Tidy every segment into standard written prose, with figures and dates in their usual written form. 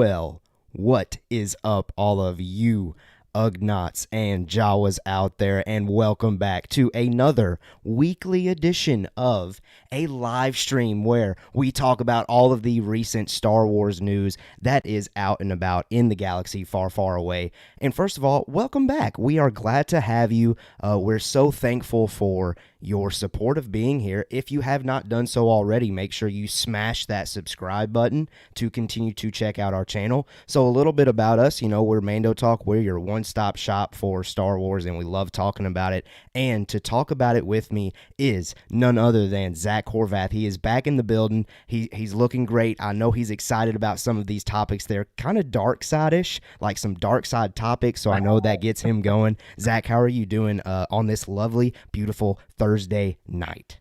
Well, what is up, all of you Ugnaughts and Jawas out there, and welcome back to another weekly edition of a live stream where we talk about all of the recent Star Wars news that is out and about in the galaxy far, far away. And first of all, welcome back. We are glad to have you. We're so thankful for your support of being here. If you have not done so already, make sure you smash that subscribe button to continue to check out our channel. So a little bit about us, we're Mando Talk. We're your one-stop shop for Star Wars, and we love talking about it. And to talk about it with me is none other than Zach Horvath. He is back in the building. He's looking great. I know he's excited about some of these topics. They're kind of dark side-ish, like some dark side topics, so I know that gets him going. Zach, how are you doing on this lovely, beautiful Thursday night?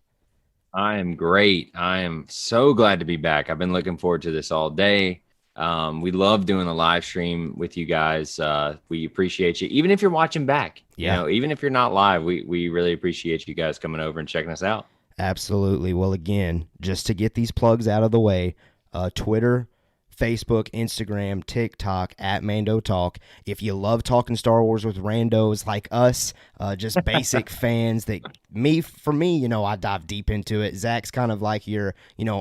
I am great. I am so glad to be back. I've been looking forward to this all day. We love doing the live stream with you guys. We appreciate you. Even if you're watching back, even if you're not live, we really appreciate you guys coming over and checking us out. Absolutely. Well, again, just to get these plugs out of the way, Twitter, Facebook, Instagram, TikTok, at Mando Talk. If you love talking Star Wars with randos like us, just basic fans that for me, I dive deep into it. Zach's kind of like your,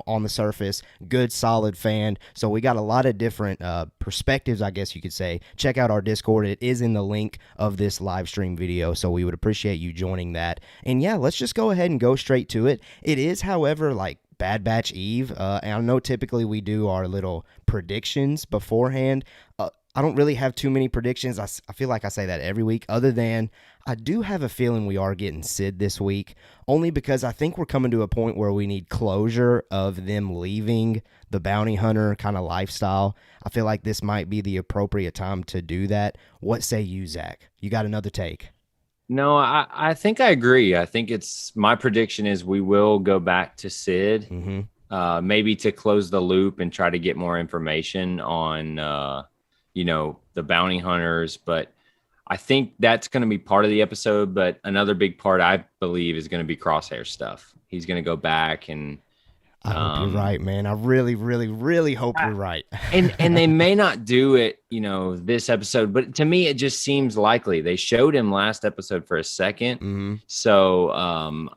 on the surface, good, solid fan. So we got a lot of different perspectives, I guess you could say. Check out our Discord. It is in the link of this live stream video, so we would appreciate you joining that. And yeah, let's just go ahead and go straight to it. It is, however, like Bad Batch Eve, and I know typically we do our little predictions beforehand. I don't really have too many predictions. I feel like I say that every week, other than I do have a feeling we are getting Sid this week, only because I think we're coming to a point where we need closure of them leaving the bounty hunter kind of lifestyle. I feel like this might be the appropriate time to do that. What say you, Zach? You got another take? No, I think I agree. I think my prediction is we will go back to Sid, maybe to close the loop and try to get more information on, the bounty hunters. But I think that's going to be part of the episode. But another big part, I believe, is going to be Crosshair stuff. He's going to go back and. I hope you're right, man. I really, really, really hope you're right. and they may not do it, this episode, but to me, it just seems likely. They showed him last episode for a second. So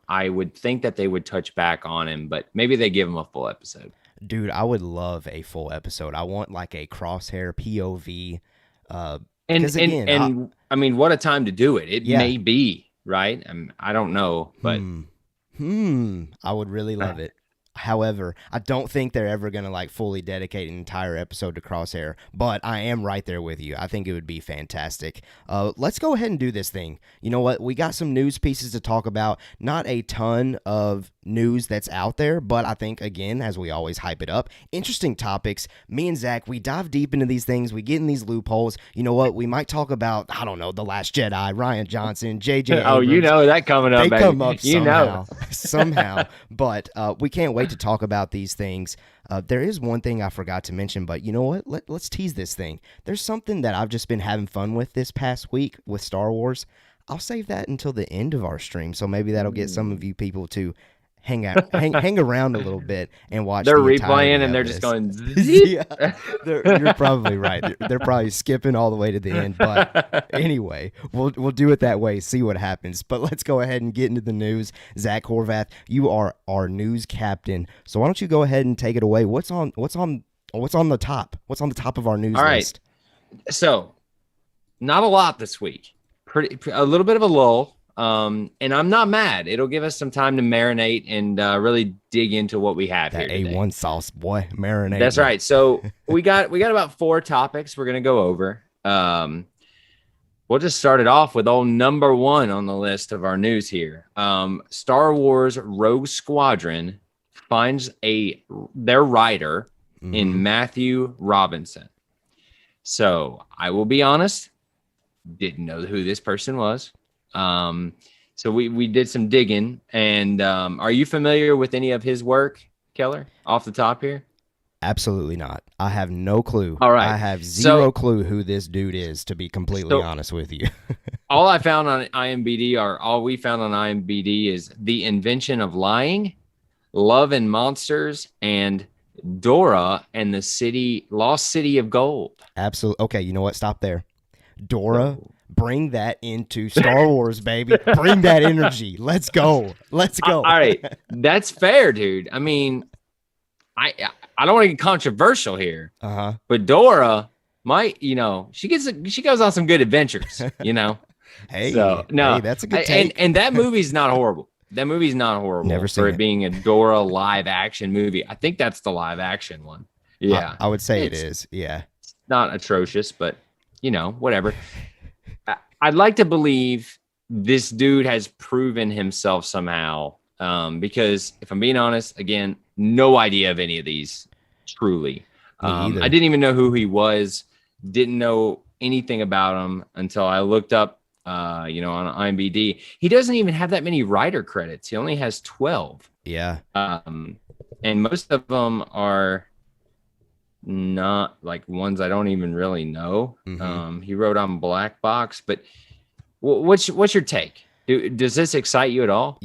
I would think that they would touch back on him, but maybe they give him a full episode. Dude, I would love a full episode. I want like a Crosshair POV. And I mean, what a time to do it. It may be, right? I don't know, but. I would really love it. However, I don't think they're ever going to like fully dedicate an entire episode to Crosshair, but I am right there with you. I think it would be fantastic. Let's go ahead and do this thing. You know what? We got some news pieces to talk about. Not a ton of news that's out there, but I think, again, as we always hype it up, interesting topics. Me and Zach, we dive deep into these things. We get in these loopholes. You know what? We might talk about, I don't know, The Last Jedi, Rian Johnson, J.J. Abrams. Oh, that coming up, They baby. come up somehow. But we can't wait to talk about these things. There is one thing I forgot to mention, but you know what? Let's tease this thing. There's something that I've just been having fun with this past week with Star Wars. I'll save that until the end of our stream, so maybe that'll get some of you people to hang around a little bit and watch. They're replaying and they're just going. Yeah, you're probably right. They're probably skipping all the way to the end. But anyway, we'll do it that way. See what happens. But let's go ahead and get into the news. Zach Horvath, you are our news captain. So why don't you go ahead and take it away? What's on the top? What's on the top of our news list? So, not a lot this week. A little bit of a lull. And I'm not mad. It'll give us some time to marinate and really dig into what we have that here today. A1 sauce, boy, marinate. That's right. So we got about 4 topics we're gonna go over. We'll just start it off with number 1 on the list of our news here. Star Wars Rogue Squadron finds their writer in Matthew Robinson. So I will be honest, didn't know who this person was. So we did some digging, and are you familiar with any of his work, Keller, off the top here? Absolutely not. I have no clue. All right. I have zero clue who this dude is, to be completely honest with you. all we found on IMDb is The Invention of Lying, Love and Monsters, and Dora and the lost city of gold. Absolutely. Okay, you know what? Stop there. Dora, No. bring that into Star Wars, baby. Bring that energy. Let's go. Let's All go. right, that's fair, dude. I mean, I I don't want to get controversial here, Uh-huh. but Dora might, she goes on some good adventures, So Hey, no, that's a good and take. that movie's not horrible. That movie's not Never horrible for seen it it. being a Dora live action movie. I think that's the live action one. Yeah, I would say it it's is. Yeah. not atrocious, but whatever. I'd like to believe this dude has proven himself somehow. Because if I'm being honest, again, no idea of any of these truly. Me I either. didn't even know who he was, didn't know anything about him until I looked up, on IMDb. He doesn't even have that many writer credits. He only has 12. Yeah. And most of them are not like ones I don't even really know. He wrote on Black Box, but what's your take? Does this excite you at all?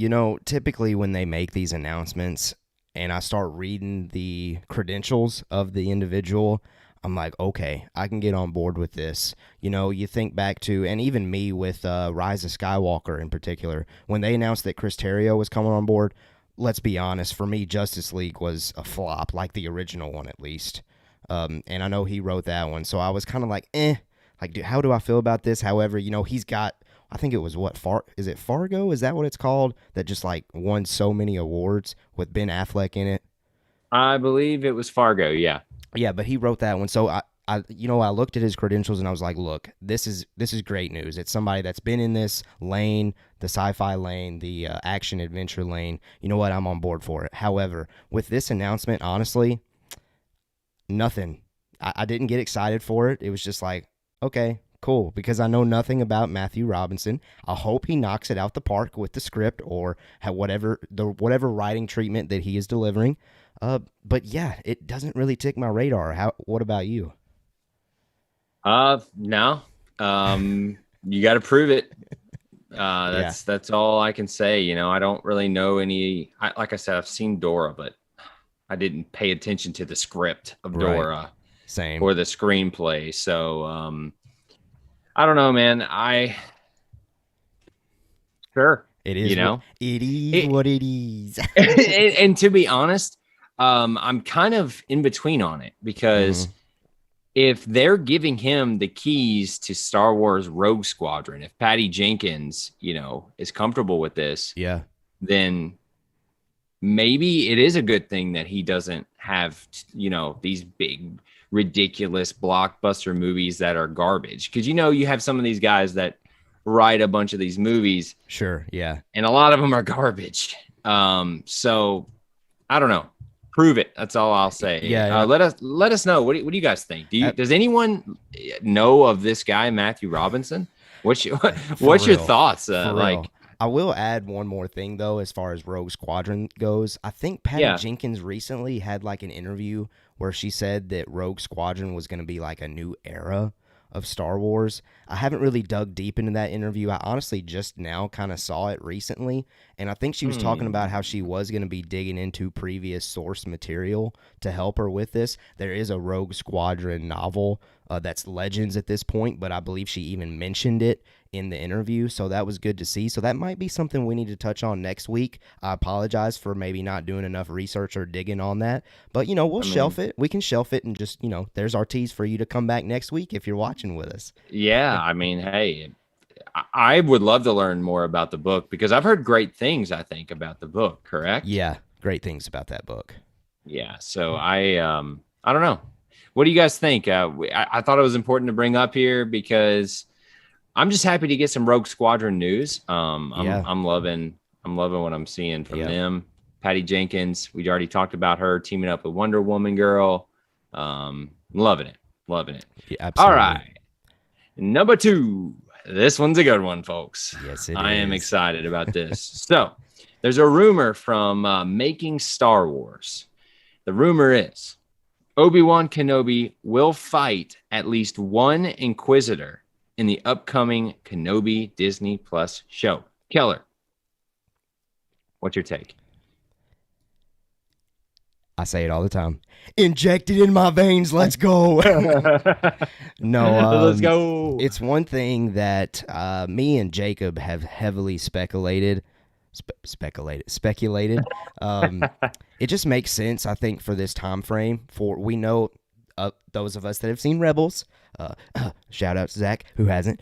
Typically when they make these announcements and I start reading the credentials of the individual, I'm like, okay, I can get on board with this. You think back to, and even me with Rise of Skywalker in particular, when they announced that Chris Terrio was coming on board, let's be honest, for me, Justice League was a flop, like the original one at least. And I know he wrote that one, so I was kind of like, like, how do I feel about this? However, he's got, I think it was is it Fargo? Is that what it's called? That just like won so many awards with Ben Affleck in it. I believe it was Fargo. Yeah. Yeah, but he wrote that one. So I looked at his credentials and I was like, look, this is great news. It's somebody that's been in this lane, the sci-fi lane, the action adventure lane. You know what? I'm on board for it. However, with this announcement, honestly, nothing. I didn't get excited for it. It was just like, okay, cool, because I know nothing about Matthew Robinson. I hope he knocks it out the park with the script or whatever writing treatment that he is delivering. But yeah, it doesn't really tick my radar. What about you? No. You got to prove it. That's all I can say. I don't really know any. Like I said, I've seen Dora, but I didn't pay attention to the script of Dora. Same. Or the screenplay. So I don't know, man. Sure. It is. What it is. and to be honest, I'm kind of in between on it because if they're giving him the keys to Star Wars Rogue Squadron, if Patty Jenkins, is comfortable with this, then maybe it is a good thing that he doesn't have, these big, ridiculous blockbuster movies that are garbage. Because, you have some of these guys that write a bunch of these movies. Sure, yeah. And a lot of them are garbage. So I don't know. Prove it. That's all I'll say. Yeah. Let us know. What do you guys think? Does anyone know of this guy, Matthew Robinson? What's your thoughts? I will add one more thing, though, as far as Rogue Squadron goes. I think Patty Jenkins recently had like an interview where she said that Rogue Squadron was going to be like a new era of Star Wars. I haven't really dug deep into that interview. I honestly just now kind of saw it recently, and I think she was talking about how she was going to be digging into previous source material to help her with this. There is a Rogue Squadron novel that's Legends at this point, but I believe she even mentioned it in the interview, so that was good to see. So that might be something we need to touch on next week. I apologize for maybe not doing enough research or digging on that, but we'll shelf it. We can shelf it and just there's our tease for you to come back next week if you're watching with us. Yeah, I mean, hey, I would love to learn more about the book because I've heard great things, I think, about the book. Correct? Yeah, great things about that book. Yeah, so I don't know. What do you guys think? I thought it was important to bring up here because I'm just happy to get some Rogue Squadron news. I'm loving what I'm seeing from them. Patty Jenkins, we already talked about her teaming up with Wonder Woman girl. Loving it. Yeah, absolutely. All right. Number 2. This one's a good one, folks. Yes, it is. I am excited about this. So there's a rumor from Making Star Wars. The rumor is Obi Wan Kenobi will fight at least one Inquisitor in the upcoming Kenobi Disney Plus show. Keller, what's your take? I say it all the time. Injected in my veins. Let's go. No, Let's go. it's one thing that me and Jacob have heavily speculated. It just makes sense, I think, for this time frame. For we know those of us that have seen Rebels. Shout out to Zach, who hasn't.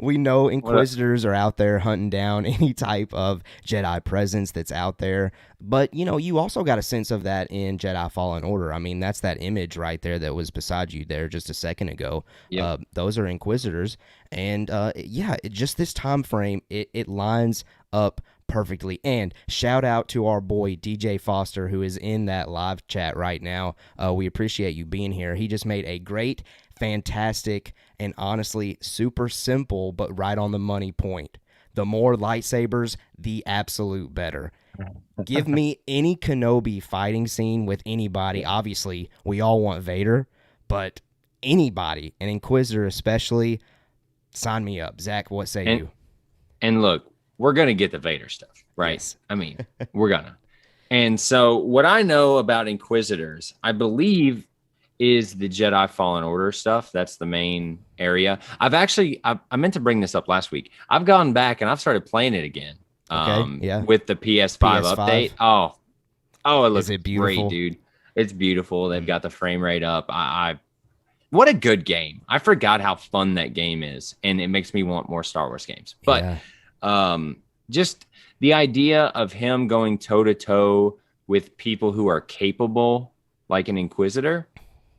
We know Inquisitors are out there hunting down any type of Jedi presence that's out there. But, you also got a sense of that in Jedi Fallen Order. I mean, that's that image right there that was beside you there just a second ago. Yep. Those are Inquisitors. And, just this time frame, it lines up perfectly. And shout out to our boy DJ Foster, who is in that live chat right now. We appreciate you being here. He just made a great, fantastic, and honestly super simple but right on the money point. The more lightsabers, the absolute better. Give me any Kenobi fighting scene with anybody. Obviously, we all want Vader, but anybody, an Inquisitor especially, sign me up. Zach, what say you? And look, we're going to get the Vader stuff, right? Yes. I mean, we're going to. And so what I know about Inquisitors, I believe, is the Jedi Fallen Order stuff. That's the main area. I meant to bring this up last week. I've gone back and I've started playing it again. Okay, With the PS5 update. Oh, it looks great, dude. It's beautiful. They've got the frame rate up. What a good game. I forgot how fun that game is, and it makes me want more Star Wars games. But just the idea of him going toe-to-toe with people who are capable, like an Inquisitor,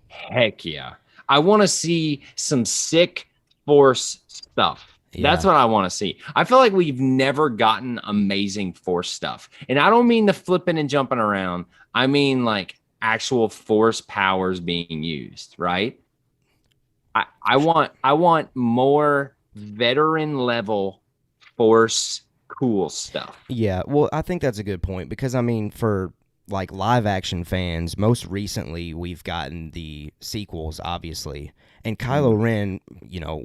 heck yeah. I want to see some sick Force stuff. Yeah. That's what I want to see. I feel like we've never gotten amazing Force stuff. And I don't mean the flipping and jumping around. I mean like actual Force powers being used, right? I want more veteran level Force cool stuff. Yeah, well, I think that's a good point because, I mean, for like live action fans, most recently we've gotten the sequels, obviously. And Kylo Ren,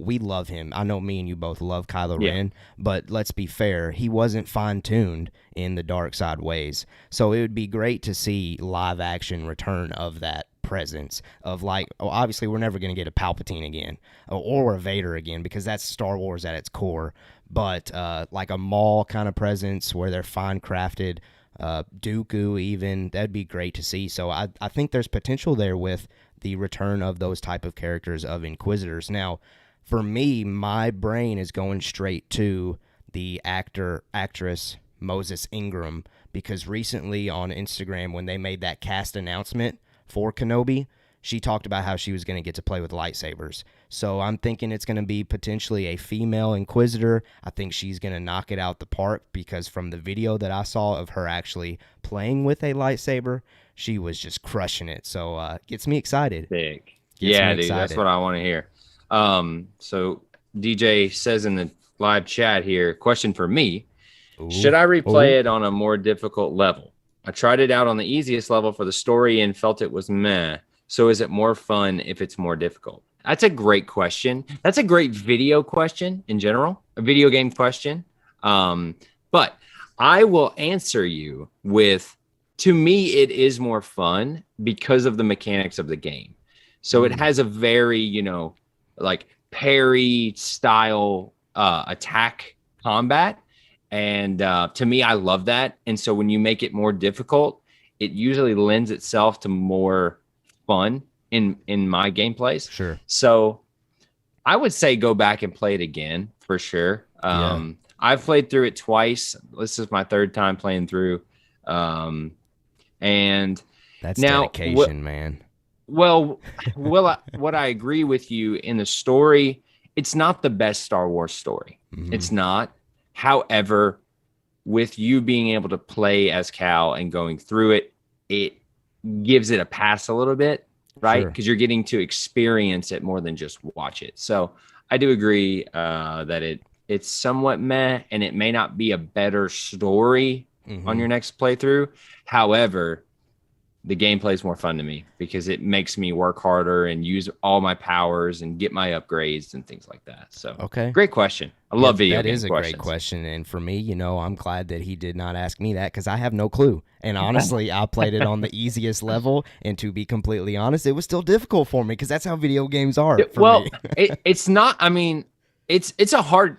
we love him. I know me and you both love Kylo Ren, but let's be fair, he wasn't fine-tuned in the dark side ways. So it would be great to see live action return of that presence of obviously we're never going to get a Palpatine again or a Vader again because that's Star Wars at its core. But like a Maul kind of presence where they're fine-crafted, Dooku even, that'd be great to see. So I think there's potential there with the return of those type of characters of Inquisitors. Now, for me, my brain is going straight to the actress Moses Ingram because recently on Instagram when they made that cast announcement for Kenobi, she talked about how she was going to get to play with lightsabers. So I'm thinking it's going to be potentially a female Inquisitor. I think she's going to knock it out the park because from the video that I saw of her actually playing with a lightsaber, she was just crushing it. So gets me excited. Big. Yeah, dude, that's what I want to hear. So DJ says in the live chat here, question for me, should I replay it on a more difficult level? I tried it out on the easiest level for the story and felt it was meh. So is it more fun if it's more difficult? That's a great question. That's a great video question in general, a video game question. But I will answer you with, to me, it is more fun because of the mechanics of the game. So it has a very, like parry style attack combat. And to me, I love that. And so when you make it more difficult, it usually lends itself to more fun in my gameplays. Sure. So I would say go back and play it again for sure. I've played through it twice. This is my third time playing through. And that's now, dedication, man. Well, what I agree with you in the story, it's not the best Star Wars story. Mm-hmm. It's not. However, with you being able to play as Cal and going through it, it gives it a pass a little bit, right? Because you're getting to experience it more than just watch it. So I do agree that it's somewhat meh, and it may not be a better story on your next playthrough. However, the gameplay is more fun to me because it makes me work harder and use all my powers and get my upgrades and things like that. So, Okay. great question. I love video that game is a questions. great question. And for me, I'm glad that he did not ask me that because I have no clue. And honestly, I played it on the easiest level. And to be completely honest, it was still difficult for me because that's how video games are for me. It's not, I mean, it's a hard,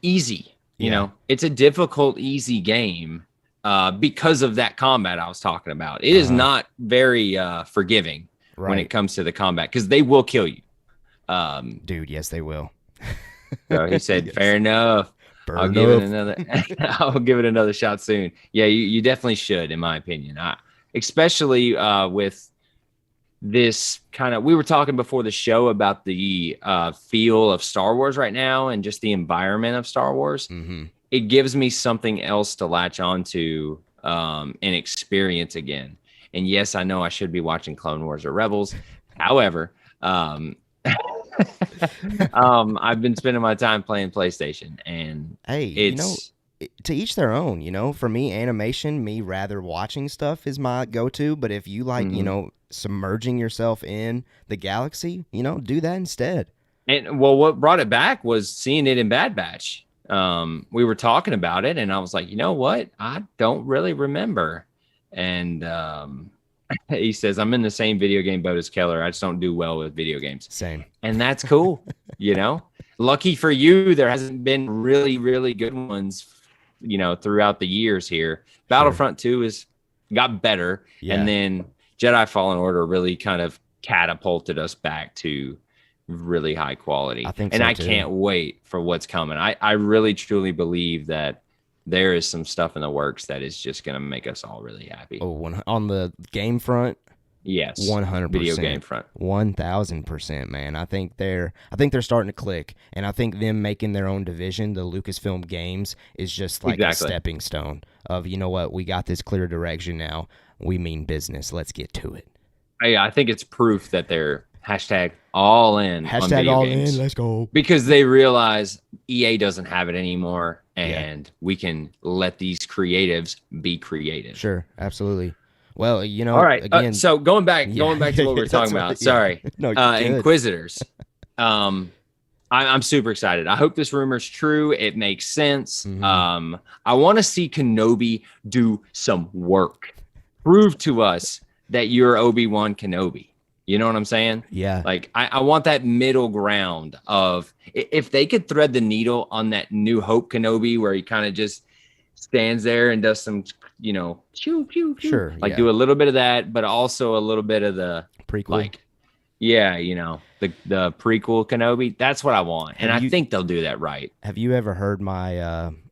easy, it's a difficult, easy game because of that combat I was talking about. It is not very forgiving when it comes to the combat because they will kill you. Dude, yes, they will. So he said, yes. Fair enough. I'll give it another shot soon. Yeah, you definitely should, in my opinion. Especially with this kind of, we were talking before the show about the feel of Star Wars right now and just the environment of Star Wars. Mm-hmm. It gives me something else to latch onto and experience again. And yes, I know I should be watching Clone Wars or Rebels. However, I've been spending my time playing PlayStation, and it's to each their own. For me, animation, me rather watching stuff is my go-to. But if you like, submerging yourself in the galaxy, do that instead. And well, what brought it back was seeing it in Bad Batch. We were talking about it, and I was like, you know what? I don't really remember. And he says, I'm in the same video game boat as Keller. I just don't do well with video games. Same. And that's cool. Lucky for you, there hasn't been really, really good ones, throughout the years here. Battlefront 2 got better. Yeah. And then Jedi Fallen Order really kind of catapulted us back to really high quality. I can't wait for what's coming. I really, truly believe that there is some stuff in the works that is just going to make us all really happy. Oh, on the game front? Yes. 100%. Video game front. 1,000%, man. I think they're starting to click, and I think them making their own division, the Lucasfilm Games, is just like a stepping stone of, you know what, we got this clear direction now. We mean business. Let's get to it. I think it's proof that they're all in on video games. Let's go. Because they realize EA doesn't have it anymore, and we can let these creatives be creative. Sure, absolutely. Well, all right. Again, so going back to what we were talking about. Sorry, no, Inquisitors. I'm super excited. I hope this rumor's true. It makes sense. Mm-hmm. I want to see Kenobi do some work. Prove to us that you're Obi Wan Kenobi. You know what I'm saying? Yeah. Like, I want that middle ground of, if they could thread the needle on that New Hope Kenobi where he kind of just stands there and does some, pew, pew, pew. Sure. Like, do a little bit of that, but also a little bit of the prequel. Like, the prequel Kenobi. That's what I want. And I think they'll do that right. Have you ever heard my,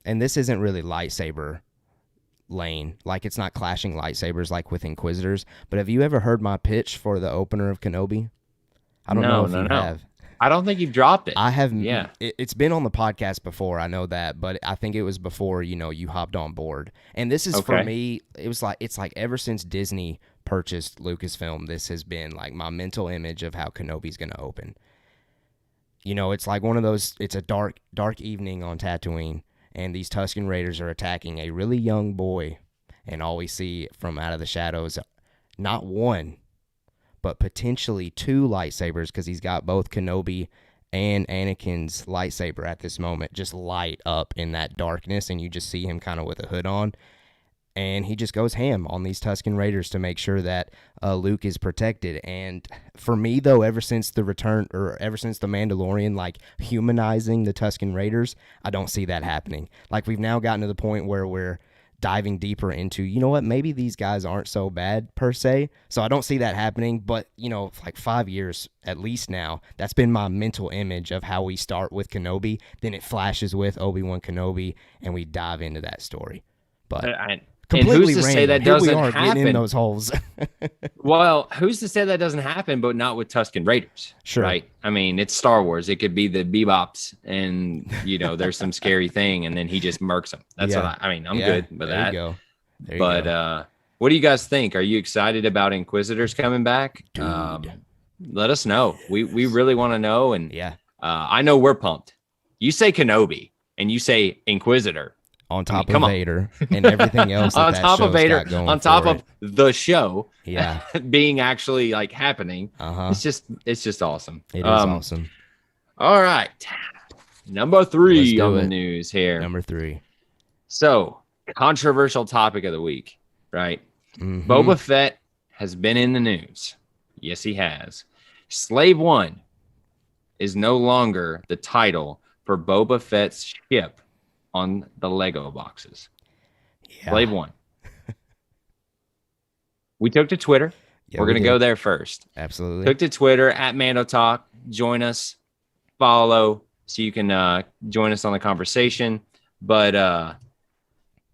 and this isn't really lightsaber lane, like it's not clashing lightsabers like with Inquisitors, but have you ever heard my pitch for the opener of Kenobi? I don't know if you have. I don't think you've dropped it. I have. Yeah, it's been on the podcast before. I know that, but I think it was before you hopped on board. And this is for me. It's like ever since Disney purchased Lucasfilm, this has been like my mental image of how Kenobi's going to open. It's like one of those. It's a dark evening on Tatooine. And these Tusken Raiders are attacking a really young boy. And all we see from out of the shadows, not one, but potentially two lightsabers, because he's got both Kenobi and Anakin's lightsaber at this moment just light up in that darkness. And you just see him kind of with a hood on. And he just goes ham on these Tusken Raiders to make sure that Luke is protected. And for me, though, ever since the Mandalorian, like humanizing the Tusken Raiders, I don't see that happening. Like, we've now gotten to the point where we're diving deeper into, maybe these guys aren't so bad per se. So I don't see that happening. But, like 5 years at least now, that's been my mental image of how we start with Kenobi. Then it flashes with Obi Wan Kenobi, and we dive into that story. But completely and who's to random. say that Here doesn't we are happen? Getting in those holes. Well, who's to say that doesn't happen, but not with Tusken Raiders? Sure. Right? I mean, it's Star Wars. It could be the Bebops, and there's some scary thing, and then he just murks them. That's what I'm good with that. There you go. What do you guys think? Are you excited about Inquisitors coming back? Dude. Let us know. We really want to know, and yeah, I know we're pumped. You say Kenobi, and you say Inquisitor. on top come of on. Vader and everything else On that top of show's Vader, got going on top for of it. the show Yeah. being actually like happening. Uh-huh. It's just awesome. It is awesome. All right. Number Let's 3 do on the it. news here. Number 3. So, controversial topic of the week, right? Mhm. Boba Fett has been in the news. Yes, he has. Slave One is no longer the title for Boba Fett's ship on the Lego boxes. Yeah. Slave One. We took to Twitter. Yeah, We're we going to did. go there first. Absolutely. Took to Twitter at Mando Talk. Join us. Follow so you can join us on the conversation. But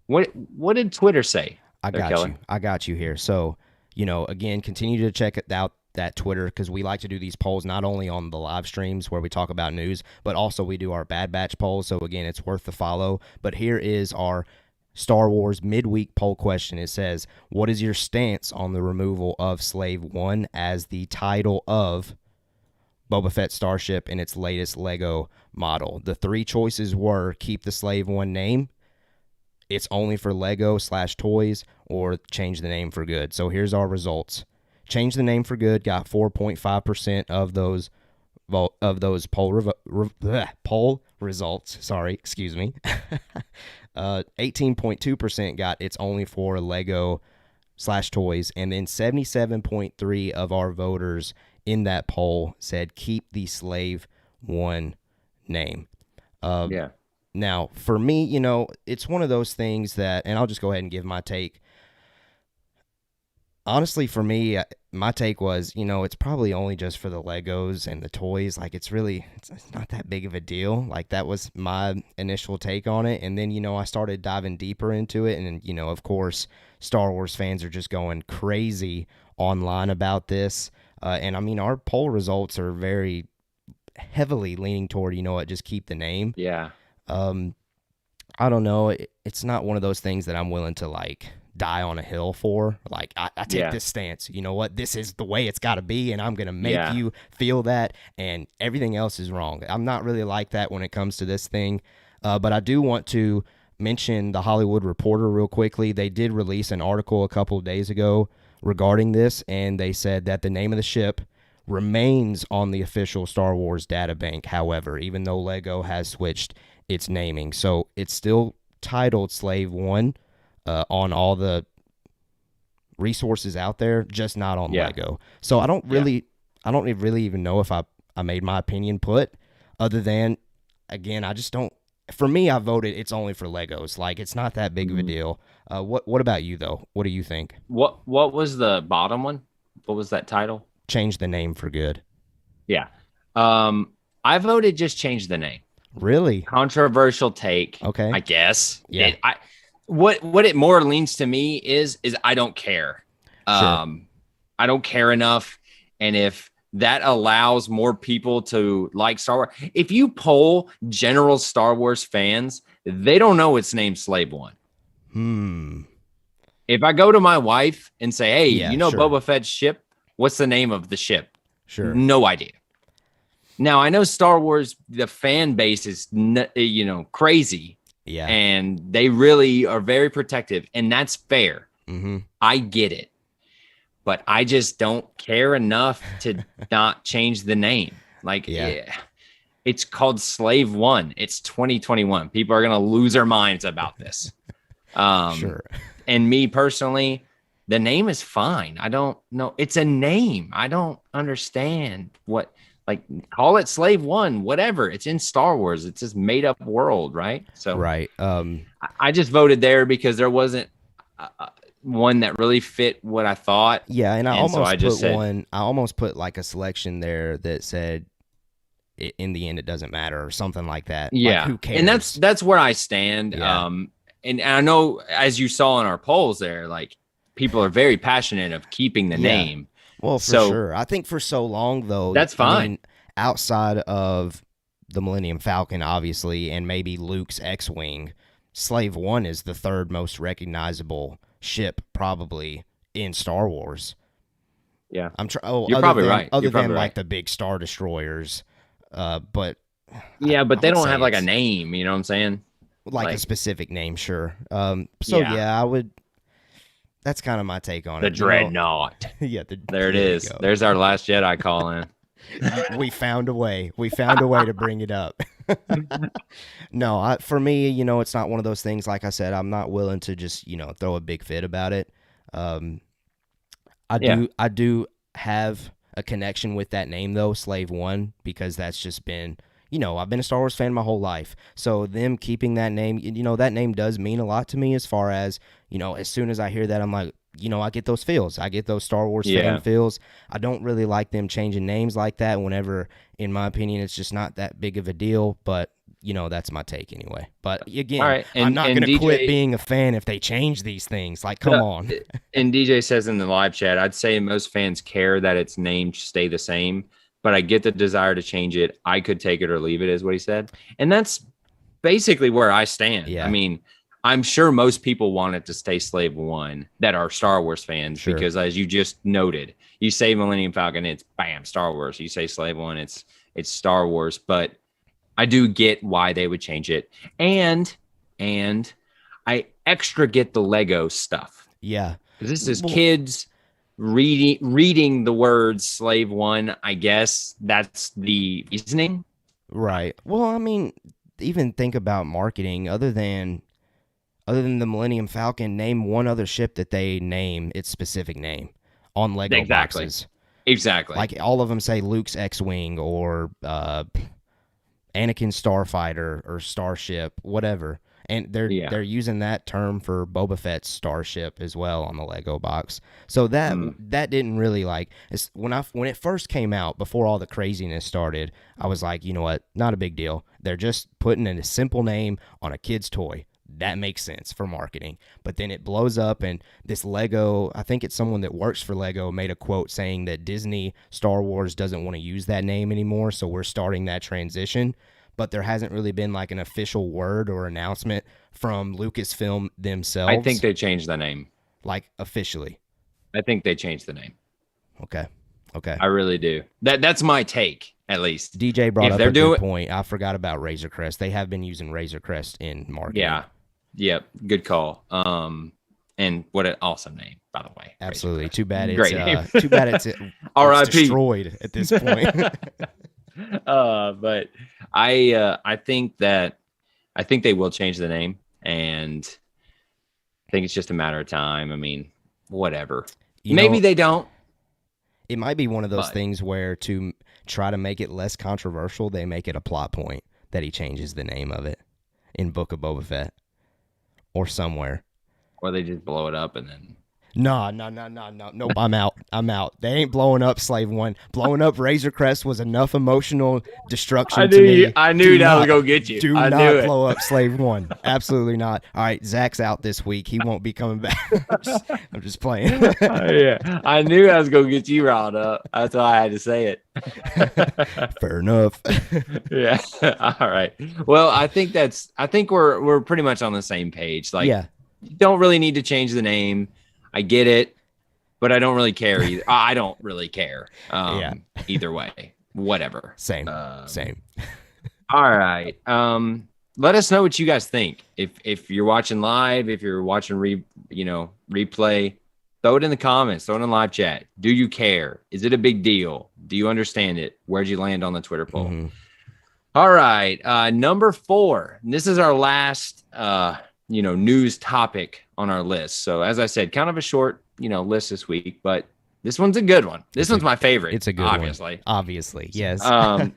what did Twitter say? I got you here. So, again, continue to check out that Twitter, because we like to do these polls not only on the live streams where we talk about news, but also we do our Bad Batch polls. So, again, it's worth the follow. But here is our Star Wars midweek poll question. It says, what is your stance on the removal of Slave One as the title of Boba Fett starship in its latest Lego model? The 3 choices were keep the Slave One name, it's only for Lego/toys, or change the name for good. So here's our results. Change the name for good got 4.5% of those poll results. Sorry, excuse me. 18.2% got it's only for Lego/toys, and then 77.3% of our voters in that poll said keep the Slave One name. Yeah. Now, for me, it's one of those things that, and I'll just go ahead and give my take. Honestly, for me, my take was, it's probably only just for the Legos and the toys. Like, it's not that big of a deal. Like, that was my initial take on it. And then, I started diving deeper into it. And, of course, Star Wars fans are just going crazy online about this. And, I mean, our poll results are very heavily leaning toward, just keep the name. Yeah. I don't know. It's not one of those things that I'm willing to like die on a hill for. Like I take this stance. You know what? This is the way it's got to be, and I'm gonna make you feel that. And everything else is wrong. I'm not really like that when it comes to this thing. But I do want to mention the Hollywood Reporter real quickly. They did release an article a couple of days ago regarding this, and they said that the name of the ship remains on the official Star Wars databank. However, even though Lego has switched its naming, so it's still titled Slave One on all the resources out there, just not on Lego. So I don't really even know if I made my opinion put, other than, again, I just don't. For me, I voted it's only for Legos. Like, it's not that big of a deal. What about you though? What do you think? What was the bottom one? What was that title? Change the name for good. Yeah. I voted just change the name. Really? Controversial take. Okay. I guess. Yeah. What it more leans to me is I don't care. Sure. I don't care enough. And if that allows more people to like Star Wars, if you poll general Star Wars fans, they don't know it's named Slave One. If I go to my wife and say, hey, sure. Boba Fett's ship? What's the name of the ship? Sure. No idea. Now, I know Star Wars, the fan base is, crazy. Yeah. And they really are very protective. And that's fair. Mm-hmm. I get it. But I just don't care enough to not change the name. Like, it's called Slave One. It's 2021. People are going to lose their minds about this. Sure. And me personally, the name is fine. I don't know. It's a name. I don't understand what, call it Slave One, whatever. It's in Star Wars. It's this made up world, right? So, right. I just voted there because there wasn't one that really fit what I thought. Yeah. And I almost put like a selection there that said, in the end, it doesn't matter, or something like that. Yeah. Like, who cares? And that's where I stand. Yeah. And I know, as you saw in our polls there, people are very passionate of keeping the name. Well, for sure. I think for so long, though, that's fine. I mean, outside of the Millennium Falcon, obviously, and maybe Luke's X-Wing, Slave One is the third most recognizable ship probably in Star Wars. Yeah. You're probably right. Other than like the big Star Destroyers. But they don't have like a name, you know what I'm saying? Like a specific name, sure. Yeah. Yeah, I would. That's kind of my take on The it. Dreadnought. Yeah, There it is. You There's our Last Jedi call in. we found a way. We found a way to bring it up. No, for me, it's not one of those things. Like I said, I'm not willing to just throw a big fit about it. I do have a connection with that name though, Slave One, because that's just been I've been a Star Wars fan my whole life. So them keeping that name, that name does mean a lot to me as far as, as soon as I hear that, I'm like, I get those feels. I get those Star Wars fan feels. I don't really like them changing names like that whenever, in my opinion, it's just not that big of a deal. But, that's my take anyway. But again, right. I'm not going to quit being a fan if they change these things. Like, come on. And DJ says in the live chat, I'd say most fans care that its name stay the same, but I get the desire to change it. I could take it or leave it, is what he said. And that's basically where I stand. Yeah. I mean, I'm sure most people want it to stay Slave One that are Star Wars fans, because as you just noted, you say Millennium Falcon, it's bam, Star Wars. You say Slave One, it's Star Wars. But I do get why they would change it. And I extra get the Lego stuff. Yeah. Because this is kids reading the words Slave One. I guess that's the reasoning. Right. Well, I mean, even think about marketing other than the Millennium Falcon, name one other ship that they name its specific name on Lego boxes. Exactly. Like all of them say Luke's X-Wing or Anakin Starfighter or Starship, whatever. And they're using that term for Boba Fett's Starship as well on the Lego box. So that didn't really when it first came out, before all the craziness started, I was like, you know what, not a big deal. They're just putting in a simple name on a kid's toy. That makes sense for marketing. But then it blows up, and this Lego, I think it's someone that works for Lego, made a quote saying that Disney Star Wars doesn't want to use that name anymore, so we're starting that transition. But there hasn't really been an official word or announcement from Lucasfilm themselves. I think they changed the name. Officially. I think they changed the name. Okay. I really do. That's my take, at least. DJ brought up a good point. I forgot about Razor Crest. They have been using Razor Crest in marketing. Yeah. Yep. Good call. And what an awesome name, by the way. Absolutely. Too bad it's R.I.P. destroyed at this point. But I think they will change the name, and I think it's just a matter of time. I mean, whatever. Maybe they don't. It might be one of those things where, to try to make it less controversial, they make it a plot point that he changes the name of it in Book of Boba Fett or somewhere. Or they just blow it up and then... No. Nope, I'm out. They ain't blowing up Slave One. Blowing up Razor Crest was enough emotional destruction to me. I knew that was going to get you. Do not blow up Slave One. Absolutely not. All right, Zach's out this week. He won't be coming back. I'm just playing. Yeah, I knew I was going to get you riled up. That's why I had to say it. Fair enough. Yeah. All right. Well, I think we're pretty much on the same page. You don't really need to change the name. I get it, but I don't really care either. I don't really care. Either way, whatever. Same. All right. Let us know what you guys think. If you're watching live, if you're watching replay, throw it in the comments, throw it in live chat. Do you care? Is it a big deal? Do you understand it? Where'd you land on the Twitter poll? Mm-hmm. All right. Number 4. And this is our last news topic on our list. So as I said, kind of a short, list this week, but this one's a good one. This one's my favorite. It's a good one. Obviously. Yes.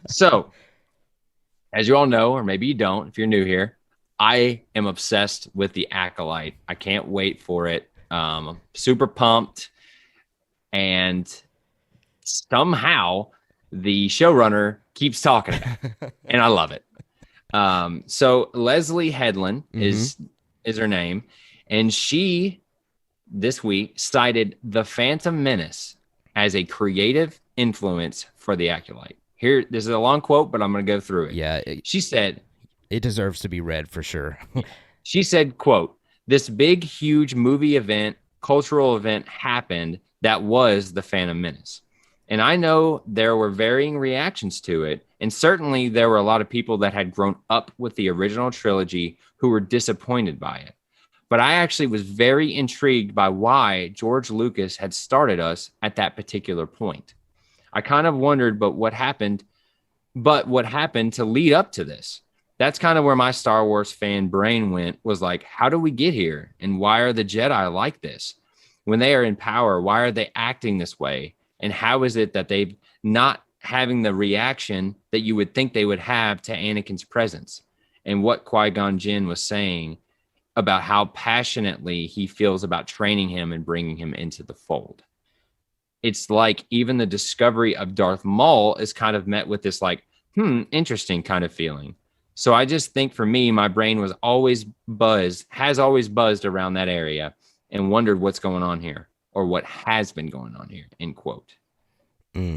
So as you all know, or maybe you don't, if you're new here, I am obsessed with the Acolyte. I can't wait for it. I'm super pumped. And somehow the showrunner keeps talking about it, and I love it. So Leslie Headland is her name, and she this week cited the Phantom Menace as a creative influence for the Acolyte. Here, this is a long quote, but I'm going to go through it. Yeah, she said it deserves to be read for sure. She said, "Quote: This big, huge movie event, cultural event happened that was the Phantom Menace. And I know there were varying reactions to it. And certainly there were a lot of people that had grown up with the original trilogy who were disappointed by it. But I actually was very intrigued by why George Lucas had started us at that particular point. I kind of wondered, what happened to lead up to this? That's kind of where my Star Wars fan brain went, was like, how do we get here? And why are the Jedi like this? When they are in power, why are they acting this way? And how is it that they've not having the reaction that you would think they would have to Anakin's presence? And what Qui-Gon Jinn was saying about how passionately he feels about training him and bringing him into the fold. It's like even the discovery of Darth Maul is kind of met with this like, interesting kind of feeling. So I just think for me, my brain has always buzzed around that area and wondered what's going on here, or what has been going on here, end quote.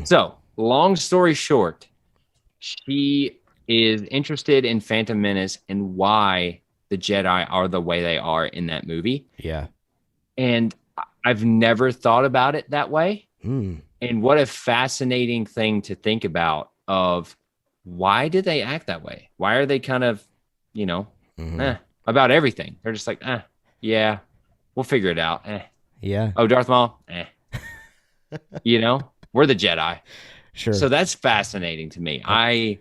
So long story short, she is interested in Phantom Menace and why the Jedi are the way they are in that movie. Yeah. And I've never thought about it that way. And what a fascinating thing to think about, of why did they act that way? Why are they kind of, about everything? They're just like, yeah, we'll figure it out. Yeah. Oh, Darth Maul? We're the Jedi. Sure. So that's fascinating to me. I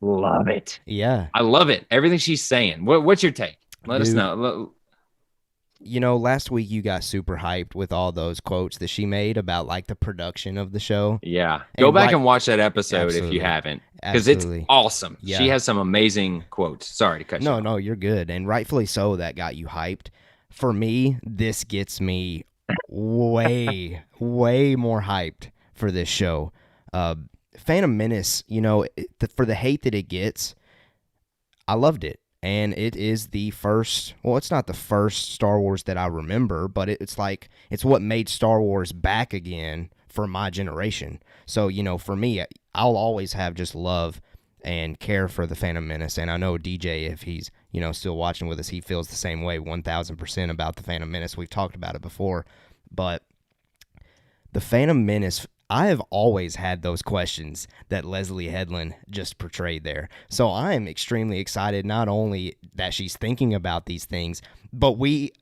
love it. Yeah. I love it. Everything she's saying. What's your take? Let us know. Last week you got super hyped with all those quotes that she made about like the production of the show. Yeah. Go back and watch that episode if you haven't, because it's awesome. Yeah. She has some amazing quotes. Sorry to cut you off. No, you're good. And rightfully so, that got you hyped. For me, this gets me way, way more hyped for this show. Phantom Menace, for the hate that it gets, I loved it. And it is the first, well, it's not the first Star Wars that I remember, but it's what made Star Wars back again for my generation. So, for me, I'll always have just love and care for the Phantom Menace. And I know DJ, if he's, still watching with us, he feels the same way 1,000% about the Phantom Menace. We've talked about it before. But the Phantom Menace, I have always had those questions that Leslie Headland just portrayed there. So I am extremely excited, not only that she's thinking about these things, but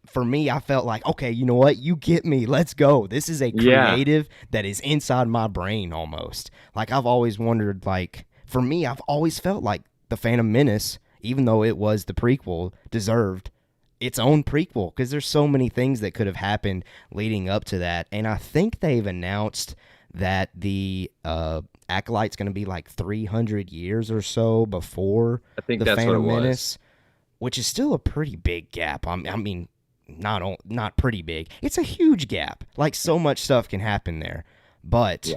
for me, I felt like, okay, you know what? You get me. Let's go. This is a creative that is inside my brain almost. Like, I've always wondered, like, for me, I've always felt like the Phantom Menace, even though it was the prequel, deserved its own prequel, because there's so many things that could have happened leading up to that. And I think they've announced that the Acolyte's going to be like 300 years or so before the Phantom Menace, which is still a pretty big gap. I mean, not pretty big. It's a huge gap. Like, so much stuff can happen there. But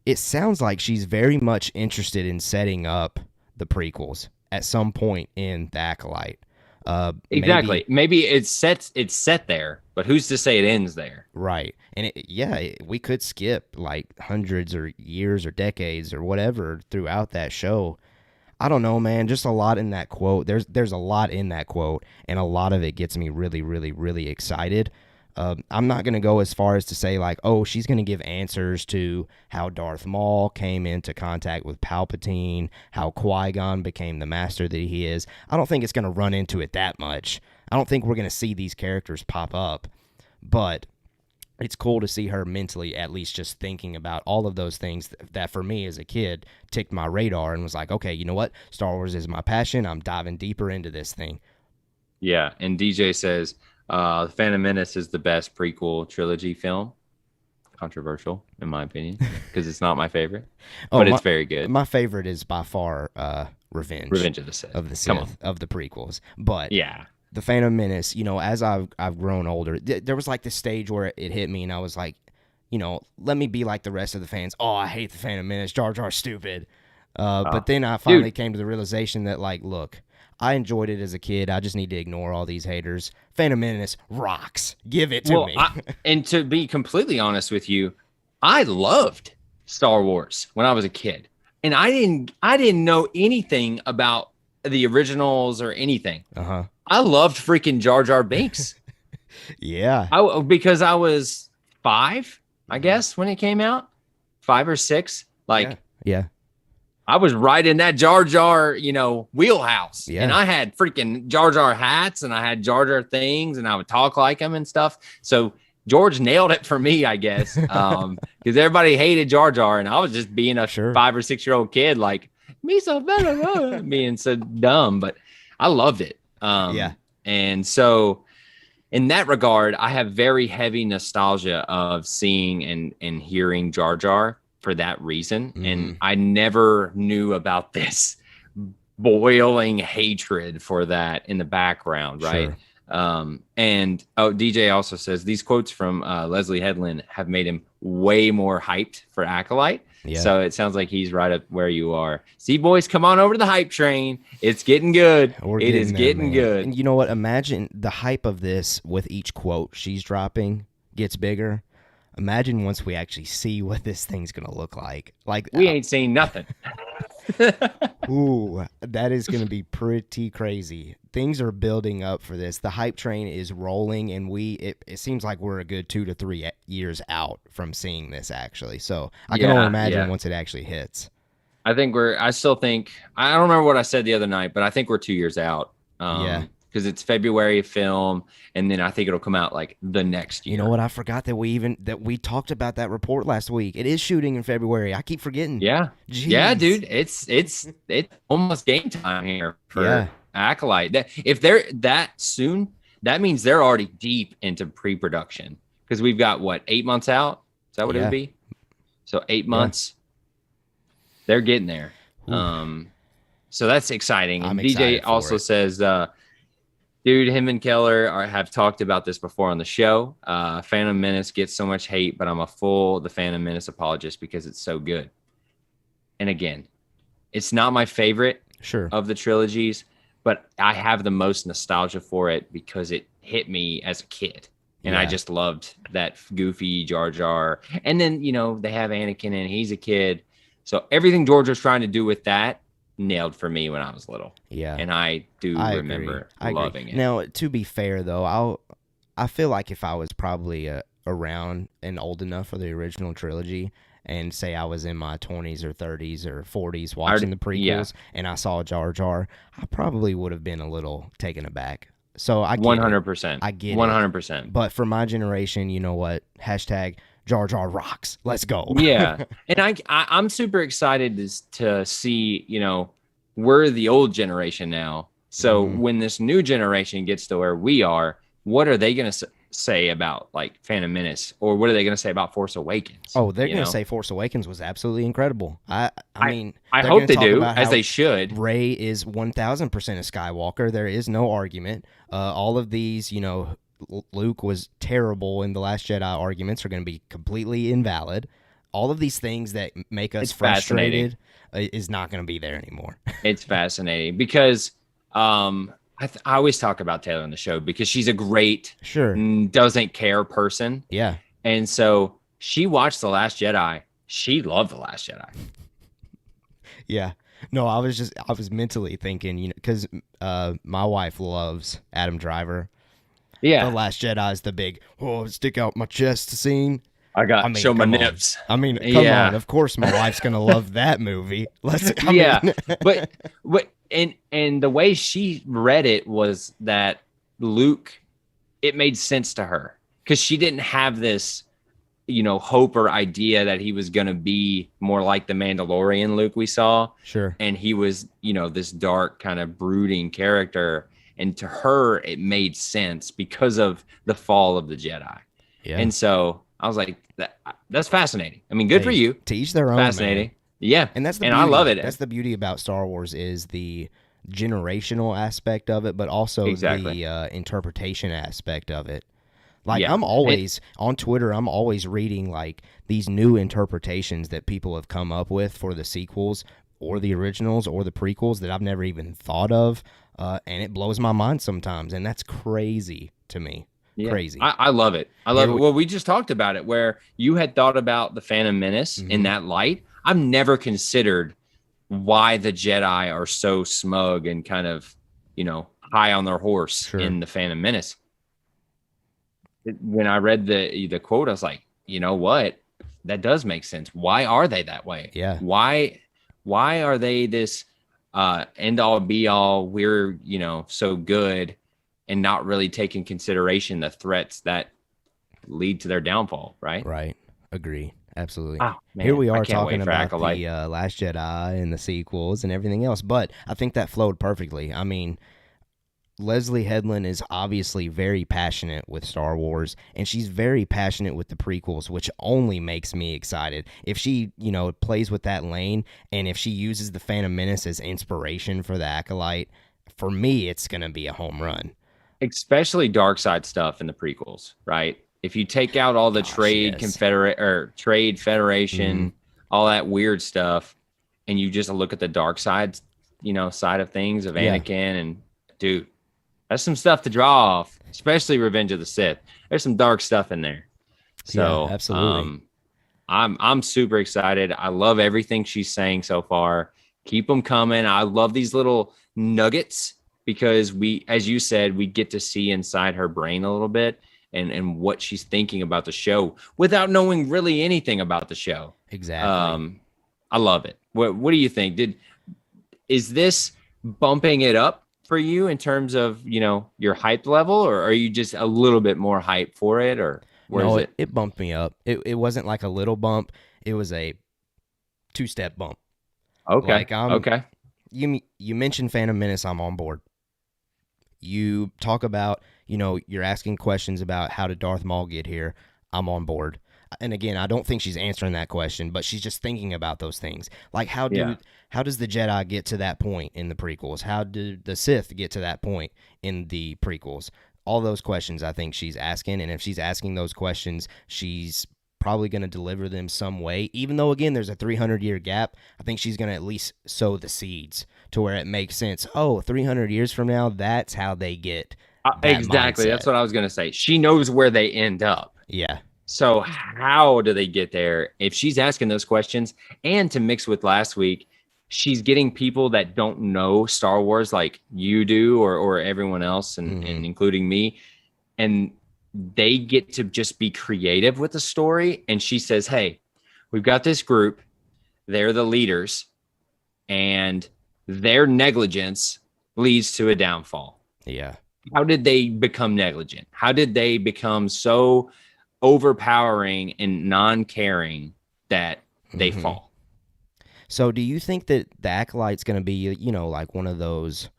it sounds like she's very much interested in setting up the prequels at some point in the Acolyte. Exactly. Maybe it's set there, but who's to say it ends there? Right. And we could skip like hundreds or years or decades or whatever throughout that show. I don't know, man. Just a lot in that quote. There's a lot in that quote, and a lot of it gets me really, really, really excited. I'm not going to go as far as to say like, oh, she's going to give answers to how Darth Maul came into contact with Palpatine, how Qui-Gon became the master that he is. I don't think it's going to run into it that much. I don't think we're going to see these characters pop up, but it's cool to see her mentally at least just thinking about all of those things that for me as a kid ticked my radar and was like, okay, you know what? Star Wars is my passion. I'm diving deeper into this thing. Yeah, and DJ says, Phantom Menace is the best prequel trilogy film. Controversial, in my opinion, because it's not my favorite, but it's very good. My favorite is by far Revenge of the Sith. Of the prequels. But yeah, the Phantom Menace, as I've grown older, there was like this stage where it hit me, and I was like, let me be like the rest of the fans. Oh, I hate the Phantom Menace. Jar Jar's stupid. But then I finally came to the realization that, like, look, I enjoyed it as a kid. I just need to ignore all these haters. Phantom Menace rocks. Give it to me. And to be completely honest with you, I loved Star Wars when I was a kid, and I didn't know anything about the originals or anything. I loved freaking Jar Jar Binks. Yeah, because I was 5. I guess, when it came out, 5 or 6. Like, yeah. I was right in that Jar Jar, wheelhouse. Yeah. And I had freaking Jar Jar hats and I had Jar Jar things and I would talk like him and stuff. So George nailed it for me, I guess. Because everybody hated Jar Jar and I was just being a 5 or 6 year old kid, like, me so better, being so dumb, but I loved it. And so in that regard, I have very heavy nostalgia of seeing and hearing Jar Jar for that reason. And I never knew about this boiling hatred for that in the background, right? And DJ also says these quotes from Leslie Headland have made him way more hyped for Acolyte. So it sounds like he's right up where you are. See, boys, come on over to the hype train. It's getting good. It is getting good. And you know what? Imagine the hype of this with each quote she's dropping gets bigger. Imagine once we actually see what this thing's going to look like. Like we ain't seen nothing. Ooh, that is going to be pretty crazy. Things are building up for this. The hype train is rolling, and it seems like we're a good 2 to 3 years out from seeing this, actually. So I can only imagine once it actually hits. I still think, I don't remember what I said the other night, but I think we're 2 years out. Because it's February film, and then I think it'll come out like the next year. You know what? I forgot that we talked about that report last week. It is shooting in February. I keep forgetting. Yeah. Jeez. Yeah, dude. It's almost game time here for Acolyte. If they're that soon, that means they're already deep into pre-production. Because we've got 8 months out? Is that what it would be? So 8 months. They're getting there. So that's exciting. And DJ also says, dude, him and Keller have talked about this before on the show. Phantom Menace gets so much hate, but I'm the Phantom Menace apologist because it's so good. And again, it's not my favorite of the trilogies, but I have the most nostalgia for it because it hit me as a kid. And I just loved that goofy Jar Jar. And then, they have Anakin and he's a kid. So everything George was trying to do with that nailed for me when I was little. Yeah. And I remember loving it. Now, to be fair, though, I feel like if I was probably around and old enough for the original trilogy and say I was in my 20s or 30s or 40s watching the prequels and I saw Jar Jar, I probably would have been a little taken aback. So I get 100%. I get 100%. But for my generation, you know what? Hashtag Jar Jar rocks. Let's go. Yeah. And I'm super excited to see, we're the old generation now. So when this new generation gets to where we are, what are they going to say about like Phantom Menace, or what are they going to say about Force Awakens? Oh, they're going to say Force Awakens was absolutely incredible. I mean, I hope they do, as they should. Rey is 1,000% a Skywalker. There is no argument. All of these, Luke was terrible in The Last Jedi arguments are going to be completely invalid. All of these things that make us frustrated is not going to be there anymore. It's fascinating because I always talk about Taylor on the show because she's a great, doesn't care person. Yeah. And so she watched The Last Jedi. She loved The Last Jedi. Yeah. No, I was mentally thinking, because my wife loves Adam Driver. Yeah. The Last Jedi is the big, stick out my chest scene. Show my nips. Come on. Of course my wife's going to love that movie. But and the way she read it was that Luke, it made sense to her because she didn't have this, hope or idea that he was going to be more like the Mandalorian Luke we saw. Sure. And he was, this dark kind of brooding character. And to her, it made sense because of the fall of the Jedi. Yeah. And so I was like, that's fascinating. I mean, good for you. To each their own. Fascinating. Man. Yeah. And I love it. That's the beauty about Star Wars is the generational aspect of it, but also the interpretation aspect of it. Like I'm always on Twitter, I'm always reading like these new interpretations that people have come up with for the sequels or the originals or the prequels that I've never even thought of. And it blows my mind sometimes, and that's crazy to me. Yeah. Crazy. I love it. I love it. Well, we just talked about it where you had thought about the Phantom Menace in that light. I've never considered why the Jedi are so smug and kind of, high on their horse in the Phantom Menace. When I read the quote, I was like, you know what? that does make sense. Why are they that way? Yeah. Why are they this end all be all? We're, so good, and not really taking consideration the threats that lead to their downfall, right? Right. Agree. Absolutely. Oh Here man, we I are can't talking wait for about Acolyte. the Last Jedi and the sequels and everything else, but I think that flowed perfectly. I mean, Leslie Headland is obviously very passionate with Star Wars, and she's very passionate with the prequels, which only makes me excited. If she, plays with that lane, and if she uses the Phantom Menace as inspiration for the Acolyte, for me, it's going to be a home run. Especially dark side stuff in the prequels, right? If you take out all the Gosh, trade yes. confederate or trade Mm-hmm. federation, all that weird stuff, and you just look at the dark side, side of things of Yeah. Anakin, and dude, that's some stuff to draw off, especially Revenge of the Sith. There's some dark stuff in there. Yeah, So, absolutely. I'm super excited. I love everything she's saying so far. Keep them coming. I love these little nuggets because we, as you said, we get to see inside her brain a little bit and what she's thinking about the show without knowing really anything about the show. Exactly. I love it. What do you think? Is this bumping it up for you in terms of, your hype level, or are you just a little bit more hype for it, or where is No, it? it bumped me up. It wasn't like a little bump. It was a two-step bump. Okay. Like Okay. you mentioned Phantom Menace, I'm on board. You talk about, you're asking questions about how did Darth Maul get here. I'm on board. And again, I don't think she's answering that question, but she's just thinking about those things. Like Yeah. how does the Jedi get to that point in the prequels? How did the Sith get to that point in the prequels? All those questions I think she's asking, and if she's asking those questions, she's probably going to deliver them some way. Even though again there's a 300-year gap, I think she's going to at least sow the seeds to where it makes sense. Oh, 300 years from now, that's how they get that Exactly. mindset. That's what I was going to say. She knows where they end up. Yeah. So how do they get there? If she's asking those questions, and to mix with last week, she's getting people that don't know Star Wars like you do, or everyone else, and including me, and they get to just be creative with the story. And she says, hey, we've got this group. They're the leaders, and their negligence leads to a downfall. Yeah. How did they become negligent? How did they become so overpowering and non-caring that they fall? So do you think that the Acolyte's going to be, like one of those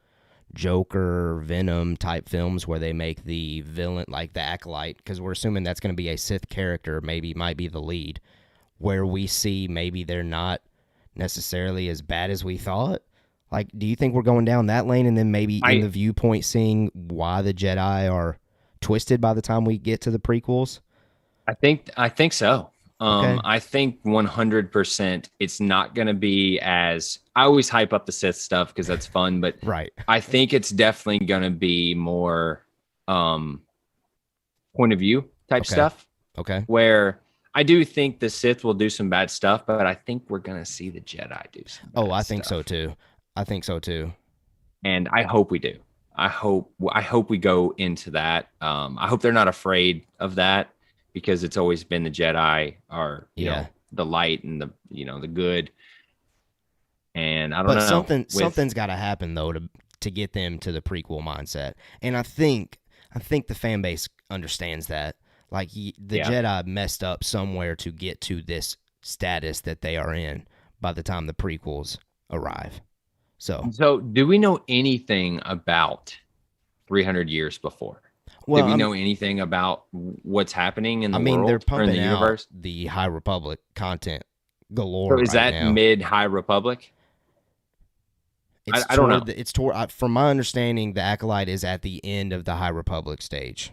Joker, Venom type films where they make the villain like the Acolyte, because we're assuming that's going to be a Sith character, maybe might be the lead, where we see maybe they're not necessarily as bad as we thought? Like, do you think we're going down that lane, and then maybe in the viewpoint seeing why the Jedi are twisted by the time we get to the prequels? I think so. Okay. I think 100% it's not going to be as, I always hype up the Sith stuff because that's fun, but Right. I think it's definitely going to be more point of view type stuff, Okay. where I do think the Sith will do some bad stuff, but I think we're going to see the Jedi do some bad I think stuff. so too. I think so too. And I hope we do. I hope we go into that. I hope they're not afraid of that, because it's always been the Jedi are, the light and the good. And I don't know. But something's got to happen though to get them to the prequel mindset. And I think the fan base understands that. Like the Jedi messed up somewhere to get to this status that they are in by the time the prequels arrive. So do we know anything about 300 years before? well, Did we know anything about what's happening in the world they're or in pumping the universe? out the High Republic content galore. So is right that now. mid High Republic? I don't know. It's toward. From my understanding, the Acolyte is at the end of the High Republic stage.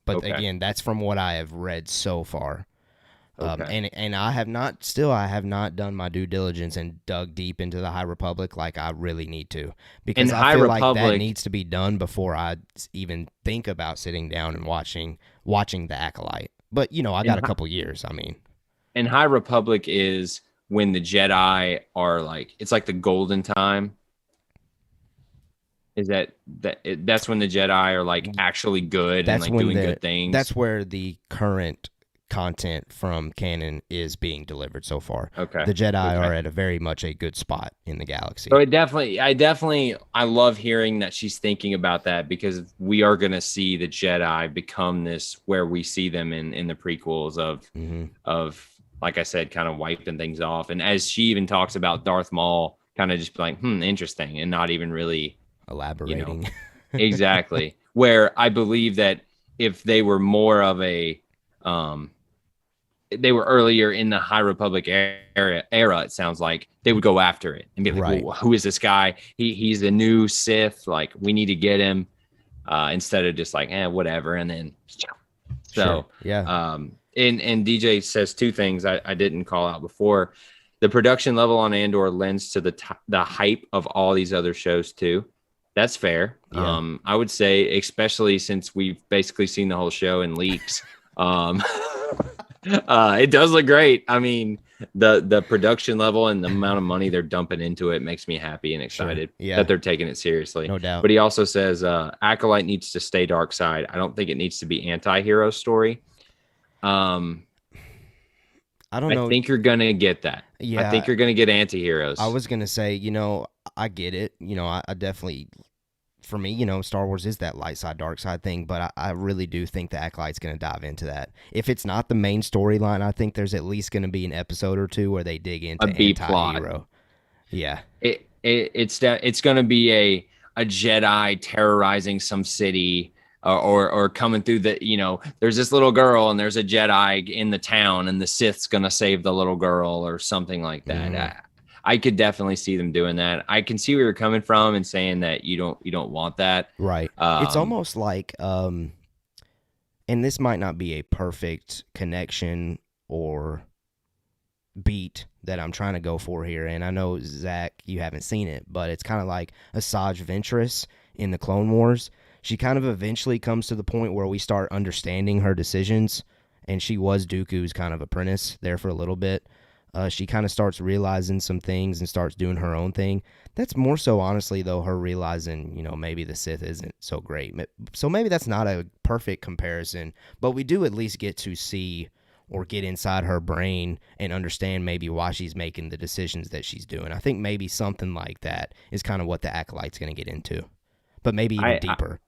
But again, that's from what I have read so far. Okay. And I have not done my due diligence and dug deep into the High Republic like I really need to, because I feel like that needs to be done before I even think about sitting down and watching the Acolyte. But I got a couple years. I mean, and High Republic is when the Jedi are like, it's like the golden time. Is that's when the Jedi are like actually good and like doing good things? That's where the current content from canon is being delivered so far. Okay. The Jedi are at a very much a good spot in the galaxy. So I love hearing that she's thinking about that, because we are going to see the Jedi become this, where we see them in the prequels of, like I said, kind of wiping things off. And as she even talks about Darth Maul, kind of just like, interesting, and not even really elaborating. Exactly. Where I believe that if they were more of a, they were earlier in the High Republic era, it sounds like they would go after it and be like, Right. well, who is this guy? He's a new Sith. Like, we need to get him, instead of just like, whatever. And then, so, Sure. Yeah. And DJ says two things I didn't call out before. The production level on Andor lends to the hype of all these other shows too. That's fair. Yeah. I would say, especially since we've basically seen the whole show in leaks. It does look great. I mean, the production level and the amount of money they're dumping into it makes me happy and excited that they're taking it seriously. No doubt. But he also says Acolyte needs to stay dark side. I don't think it needs to be anti-hero story. I don't know. I think you're gonna get that. Yeah. I think you're gonna get anti-heroes. I was gonna say, I get it. I definitely, for me, Star Wars is that light side, dark side thing, but I really do think the Acolyte's going to dive into that. If it's not the main storyline, I think there's at least going to be an episode or two where they dig into a B plot. Anti-hero. Yeah. It's going to be a Jedi terrorizing some city, or coming through there's this little girl and there's a Jedi in the town and the Sith's going to save the little girl or something like that. I could definitely see them doing that. I can see where you're coming from and saying that you don't want that. Right. It's almost like, and this might not be a perfect connection or beat that I'm trying to go for here. And I know, Zach, you haven't seen it, but it's kind of like Asajj Ventress in the Clone Wars. She kind of eventually comes to the point where we start understanding her decisions, and she was Dooku's kind of apprentice there for a little bit. She kind of starts realizing some things and starts doing her own thing. That's more so, honestly, though, her realizing, maybe the Sith isn't so great. So maybe that's not a perfect comparison, but we do at least get to see or get inside her brain and understand maybe why she's making the decisions that she's doing. I think maybe something like that is kind of what the Acolyte's going to get into, but maybe even deeper.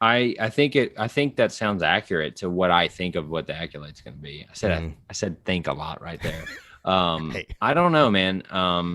I think that sounds accurate to what I think of what the Acolyte's going to be. I said think a lot right there. Hey. I don't know, man.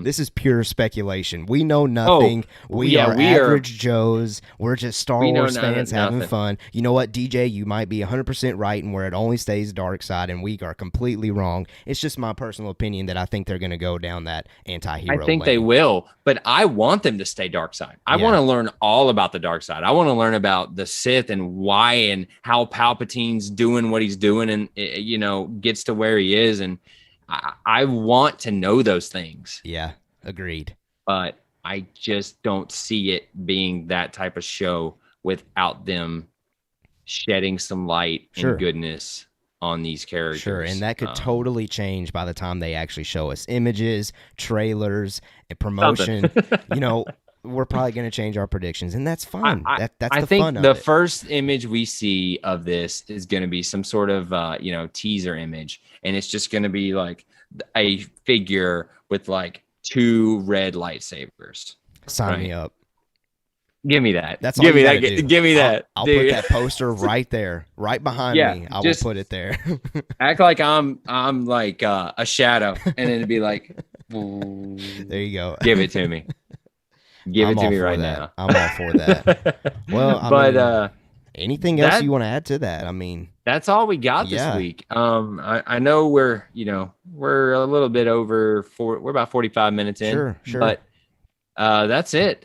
This is pure speculation. We know nothing. We are average Joes. We're just Star Wars fans having fun. You know what, DJ? You might be 100% right, and where it only stays dark side, and we are completely wrong. It's just my personal opinion that I think they're going to go down that anti-hero I think lane. they will, but I want them to stay dark side. I want to learn all about the dark side. I want to learn about the Sith and why and how Palpatine's doing what he's doing and, gets to where he is. And I want to know those things. Yeah, agreed. But I just don't see it being that type of show without them shedding some light and goodness on these characters. Sure, and that could totally change by the time they actually show us images, trailers, and promotion. We're probably going to change our predictions, and that's fine. That's the fun of it. I think the first image we see of this is going to be some sort of teaser image, and it's just going to be like a figure with like 2 red lightsabers. Sign me up. Give me that. That's give all me you that. gotta do. Give me that. I'll put that poster right there, right behind me. I will put it there. Act like I'm like a shadow, and then it'd be like, there you go. Give it to me. Give it to me right now. I'm all for that. Well, I mean, anything else you want to add to that? I mean, that's all we got this week. I know we're a little bit over we're about 45 minutes in. Sure. But that's it.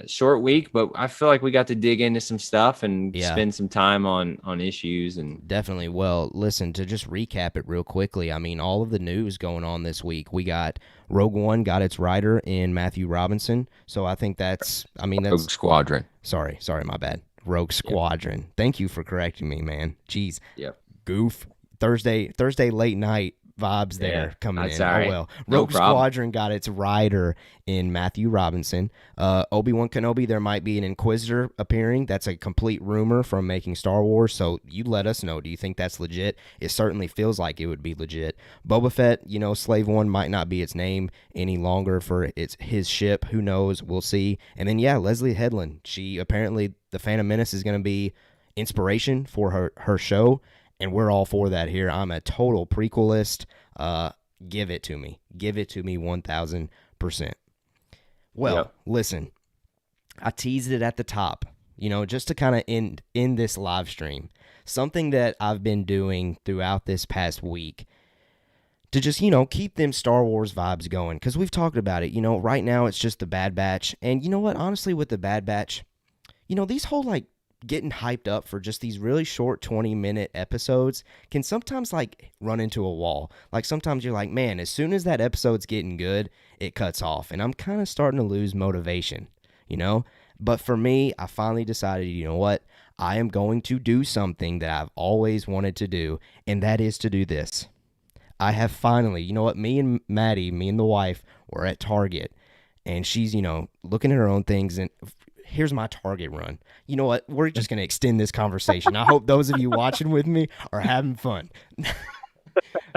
Short week, but I feel like we got to dig into some stuff and spend some time on issues and definitely. Well, listen, to just recap it real quickly. I mean, all of the news going on this week. We got Rogue One got its writer in Matthew Robinson, so I think that's Rogue Squadron. Sorry, my bad. Rogue Squadron. Yep. Thank you for correcting me, man. Jeez. Yep. Goof. Thursday late night vibes there coming that's in. all right. Oh well. No Rogue problem. Squadron got its writer in Matthew Robinson. Obi Wan Kenobi, there might be an Inquisitor appearing. That's a complete rumor from Making Star Wars. So you let us know. Do you think that's legit? It certainly feels like it would be legit. Boba Fett, Slave One might not be its name any longer for his ship. Who knows? We'll see. And then Leslie Headland. She apparently the Phantom Menace is going to be inspiration for her show. And we're all for that here. I'm a total prequelist. Give it to me. Give it to me 1,000%. Well, Listen, I teased it at the top, just to kind of end this live stream. Something that I've been doing throughout this past week to just, keep them Star Wars vibes going. Because we've talked about it. Right now it's just the Bad Batch. And you know what? Honestly, with the Bad Batch, these whole, getting hyped up for just these really short 20-minute episodes can sometimes run into a wall. Sometimes you're like, man, as soon as that episode's getting good, it cuts off. And I'm kind of starting to lose motivation, But for me, I finally decided, you know what? I am going to do something that I've always wanted to do, and that is to do this. I have finally, me and Maddie, me and the wife, were at Target, and she's, looking at her own things, and here's my Target run. You know what? We're just going to extend this conversation. I hope those of you watching with me are having fun.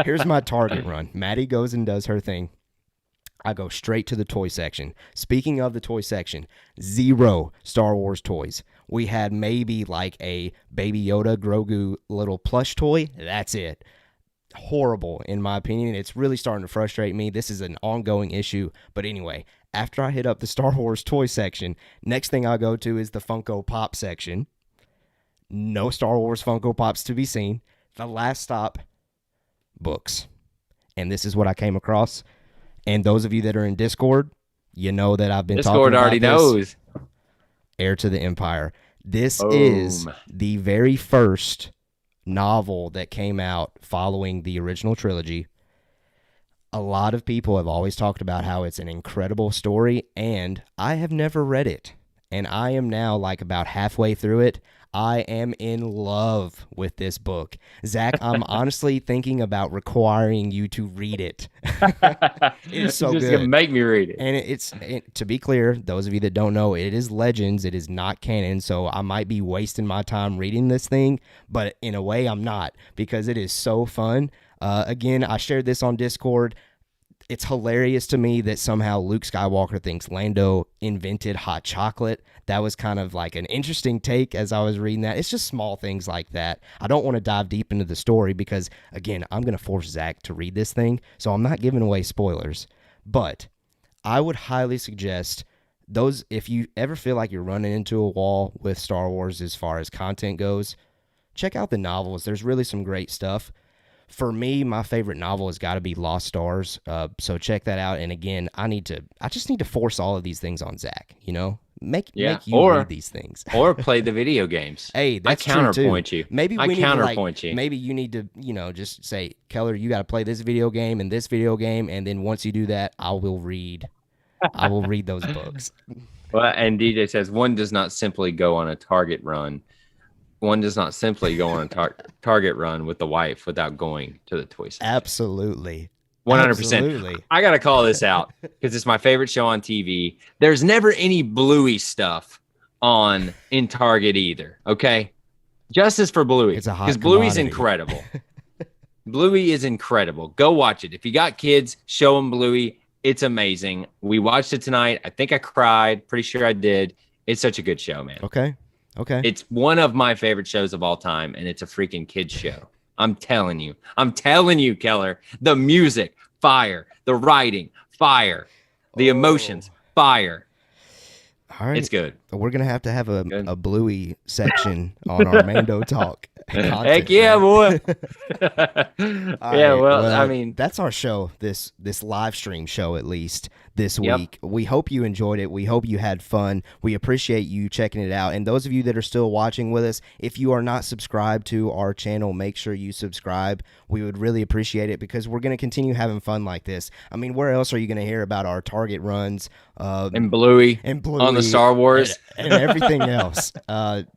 Here's my Target run. Maddie goes and does her thing. I go straight to the toy section. Speaking of the toy section, 0 Star Wars toys. We had maybe a Baby Yoda Grogu little plush toy. That's it. Horrible, in my opinion. It's really starting to frustrate me. This is an ongoing issue. But anyway, after I hit up the Star Wars toy section, next thing I go to is the Funko Pop section. No Star Wars Funko Pops to be seen. The last stop, books. And this is what I came across. And those of you that are in Discord, you know that I've been Discord talking about already this. knows. Heir to the Empire. This is the very first novel that came out following the original trilogy. A lot of people have always talked about how it's an incredible story, and I have never read it. And I am now about halfway through it. I am in love with this book. Zach, I'm honestly thinking about requiring you to read it. It's so just good. Gonna make me read it. And to be clear, those of you that don't know, it is Legends. It is not canon, so I might be wasting my time reading this thing, but in a way I'm not, because it is so fun. Again, I shared this on Discord. It's hilarious to me that somehow Luke Skywalker thinks Lando invented hot chocolate. That was kind of an interesting take as I was reading that. It's just small things like that. I don't want to dive deep into the story because, again, I'm going to force Zach to read this thing, so I'm not giving away spoilers. But I would highly suggest those, if you ever feel like you're running into a wall with Star Wars as far as content goes, check out the novels. There's really some great stuff. For me, my favorite novel has got to be Lost Stars. So check that out. And again, I just need to force all of these things on Zach. Make you read these things, or play the video games. Hey, that's I counterpoint true too. you. Maybe we need counterpoint you. Maybe you need to, just say, Keller, you got to play this video game and this video game, and then once you do that, I will read those books. Well, and DJ says one does not simply go on a Target run. One does not simply go on a Target run with the wife without going to the toy section. Absolutely. 100%. Absolutely. I got to call this out because it's my favorite show on TV. There's never any Bluey stuff in Target either. Okay. Justice for Bluey. It's a hot because Bluey's commodity. incredible. Bluey is incredible. Go watch it. If you got kids, show them Bluey. It's amazing. We watched it tonight. I think I cried. Pretty sure I did. It's such a good show, man. Okay. It's one of my favorite shows of all time, and it's a freaking kids show. I'm telling you, Keller. The music, fire. The writing, fire. The emotions, fire. All right. It's good. We're going to have a Bluey section on our Mando Talk. Heck yeah, boy. I mean, that's our show, this live stream show, at least this week. We hope you enjoyed it. We hope you had fun. We appreciate you checking it out. And those of you that are still watching with us, if you are not subscribed to our channel, make sure you subscribe. We would really appreciate it because we're going to continue having fun like this. I mean, where else are you going to hear about our Target runs? And Bluey on the Star Wars and everything else.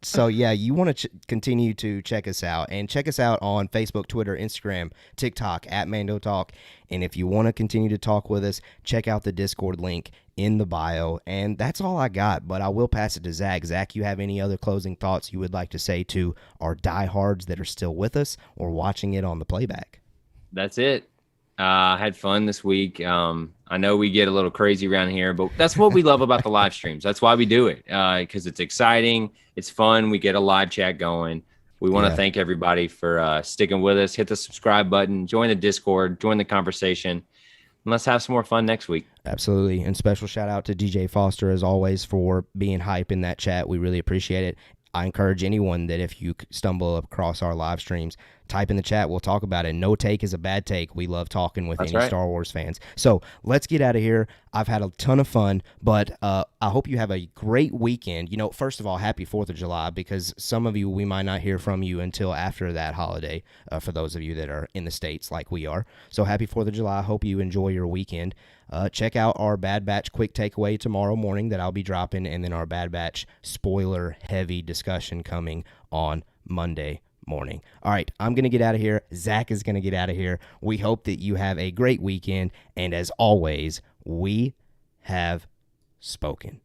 So yeah, you want to continue to check us out, and check us out on Facebook, Twitter, Instagram, TikTok at Mando Talk. And if you want to continue to talk with us, check out the Discord link in the bio. And that's all I got, but I will pass it to Zach. Zach, you have any other closing thoughts you would like to say to our diehards that are still with us or watching it on the playback? That's it. I had fun this week. I know we get a little crazy around here, but that's what we love about the live streams. That's why we do it, because it's exciting. It's fun. We get a live chat going. We want to thank everybody for sticking with us. Hit the subscribe button, join the Discord, join the conversation, and let's have some more fun next week. Absolutely. And special shout out to DJ Foster, as always, for being hype in that chat. We really appreciate it. I encourage anyone that if you stumble across our live streams, type in the chat. We'll talk about it. No take is a bad take. We love talking with any Star Wars fans. So let's get out of here. I've had a ton of fun, but I hope you have a great weekend. You know, first of all, happy 4th of July, because some of you, we might not hear from you until after that holiday, for those of you that are in the States like we are. So happy 4th of July. Hope you enjoy your weekend. Check out our Bad Batch quick takeaway tomorrow morning that I'll be dropping, and then our Bad Batch spoiler-heavy discussion coming on Monday morning. All right, I'm going to get out of here. Zach is going to get out of here. We hope that you have a great weekend, and as always, we have spoken.